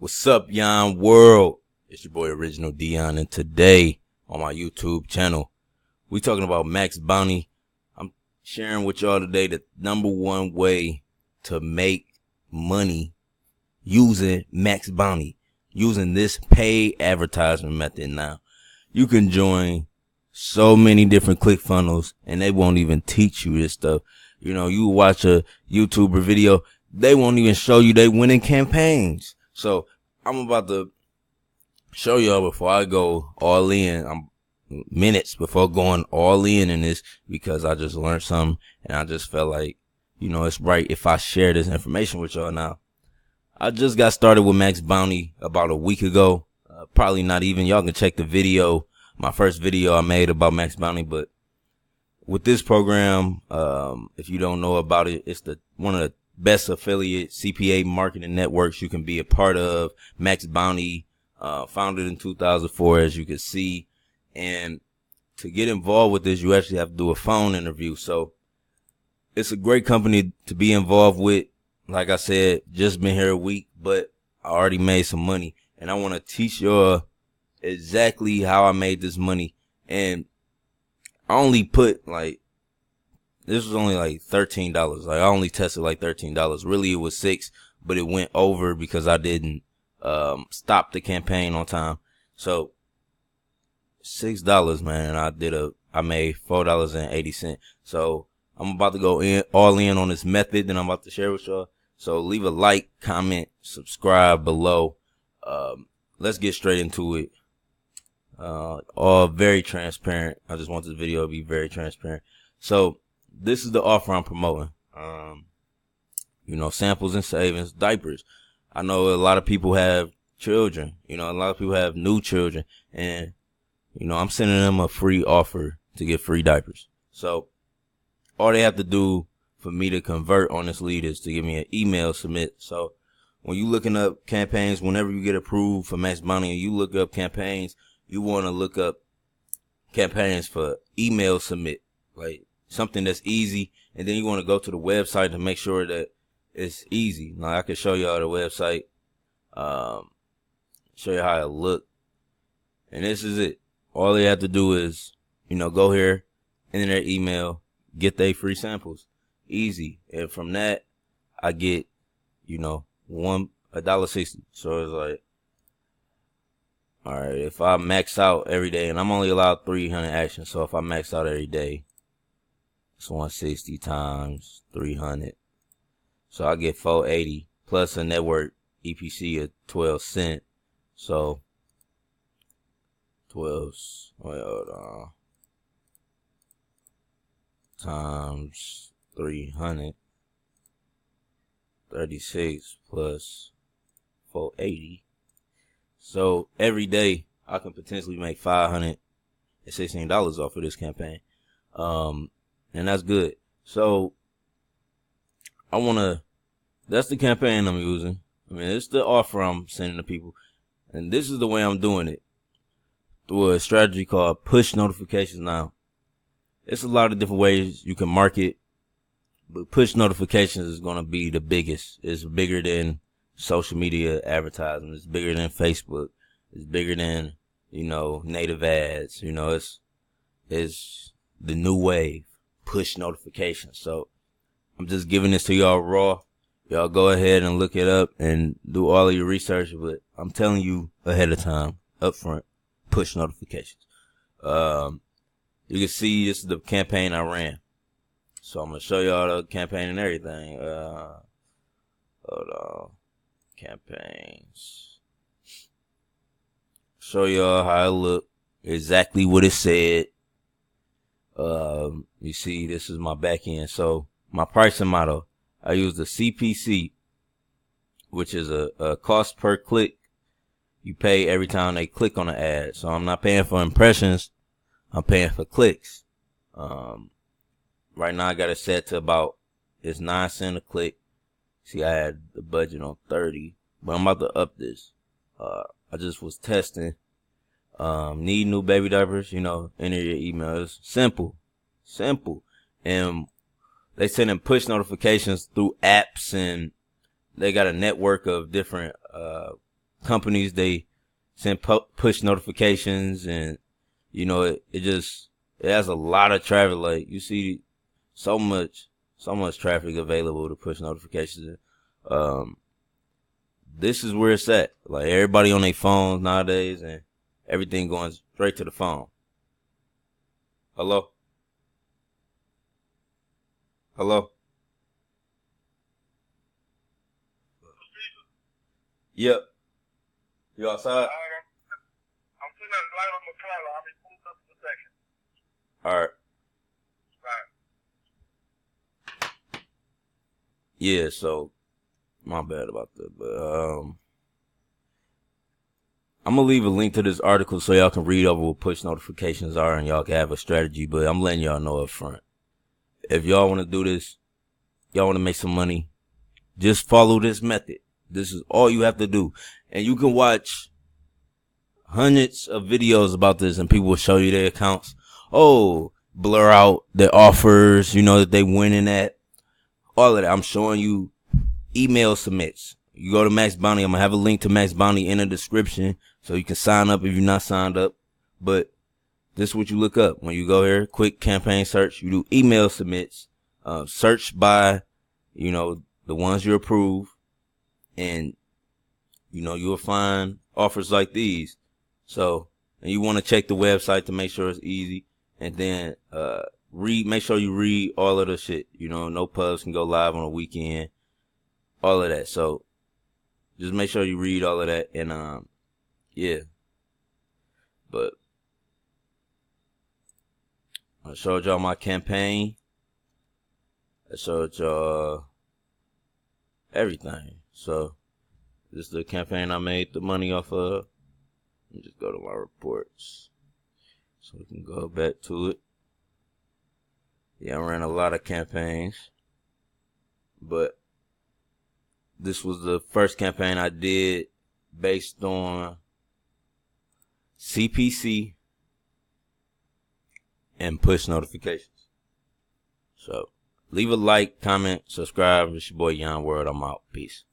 What's up, Yon World? It's your boy Original Dion, and today on my YouTube channel, we talking about MaxBounty. I'm sharing with y'all today the #1 way to make money using MaxBounty, using this paid advertisement method. Now, you can join so many different ClickFunnels, and they won't even teach you this stuff. You know, you watch a YouTuber video, they won't even show you they winning campaigns. So I'm about to show y'all before I go all in. I'm minutes before going all in this, because I just learned something and I just felt like, it's right if I share this information with y'all. Now, I just got started with MaxBounty about a week ago. Probably not even. Y'all can check the video, my first video I made about MaxBounty. But with this program, if you don't know about it, it's one of the best affiliate CPA marketing networks you can be a part of. MaxBounty, founded in 2004, as you can see. And to get involved with this, you actually have to do a phone interview. So it's a great company to be involved with. Like I said, just been here a week, but I already made some money. And I want to teach y'all exactly how I made this money. And I only put this was only like $13. I only tested like $13. Really, it was $6, but it went over because I didn't stop the campaign on time. So $6, man. I made $4.80. So I'm about to go all in on this method that I'm about to share with y'all. So leave a like, comment, subscribe below. Let's get straight into it. All very transparent. I just want this video to be very transparent. So this is the offer I'm promoting. Samples and savings, diapers. I know a lot of people have children. A lot of people have new children, and I'm sending them a free offer to get free diapers. So all they have to do for me to convert on this lead is to give me an email submit. So when you looking up campaigns, whenever you get approved for MaxBounty and you look up campaigns, you want to look up campaigns for email submit, like something that's easy. And then you want to go to the website to make sure that it's easy. Now I can show y'all the website, show you how it look. And this is it. All they have to do is, go here, enter their email, get their free samples. Easy. And from that, I get, $1.60. So it's like, all right, if I max out every day, and I'm only allowed 300 actions. So if I max out every day, it's 160 times 300. So I get 480 plus a network EPC of 12 cents. So 12, wait, hold on, times 300, 36 plus 480. So every day I can potentially make $516 off of this campaign. And that's good. So that's the campaign I'm using. It's the offer I'm sending to people. And this is the way I'm doing it, through a strategy called push notifications. Now, it's a lot of different ways you can market, but push notifications is going to be the biggest. It's bigger than social media advertising. It's bigger than Facebook. It's bigger than, native ads. It's the new wave, push notifications. So I'm just giving this to y'all raw. Y'all go ahead and look it up and do all of your research, but I'm telling you ahead of time, up front, push notifications. You can see this is the campaign I ran. So I'm going to show y'all the campaign and everything. Hold on. Campaigns. Show y'all how it looked. Exactly what it said. You see, this is my back end. So my pricing model, I use the CPC, which is a cost per click. You pay every time they click on the ad. So I'm not paying for impressions. I'm paying for clicks. Right now I got it set to it's 9 cents a click. See, I had the budget on 30, but I'm about to up this. I just was testing. Need new baby diapers, enter your emails. Simple. And they send them push notifications through apps, and they got a network of different companies, they send push notifications, and it has a lot of traffic. Like, you see so much traffic available to push notifications. This is where it's at. Like, everybody on their phones nowadays, and everything going straight to the phone. Hello? Hello? Yep. You outside? I'm putting a light on my car. I'll be pulling up in a second. All right. Right. Yeah, so my bad about that, but I'm gonna leave a link to this article so y'all can read over what push notifications are, and y'all can have a strategy. But I'm letting y'all know up front, if y'all want to do this, y'all want to make some money, just follow this method. This is all you have to do, and you can watch hundreds of videos about this, and people will show you their accounts. Oh, blur out their offers, that they winning at. All of that. I'm showing you email submits. You go to MaxBounty. I'm gonna have a link to MaxBounty in the description so you can sign up if you're not signed up. But this is what you look up when you go here. Quick campaign search. You do email submits. Search by, the ones you approve, and you'll find offers like these. So, and you want to check the website to make sure it's easy, and then make sure you read all of the shit. No pubs can go live on a weekend. All of that. So just make sure you read all of that, and yeah. But I showed y'all my campaign. I showed y'all everything. So this is the campaign I made the money off of. Let me just go to my reports so we can go back to it. Yeah, I ran a lot of campaigns, but this was the first campaign I did based on CPC and push notifications. So leave a like, comment, subscribe. It's your boy Yon World. I'm out. Peace.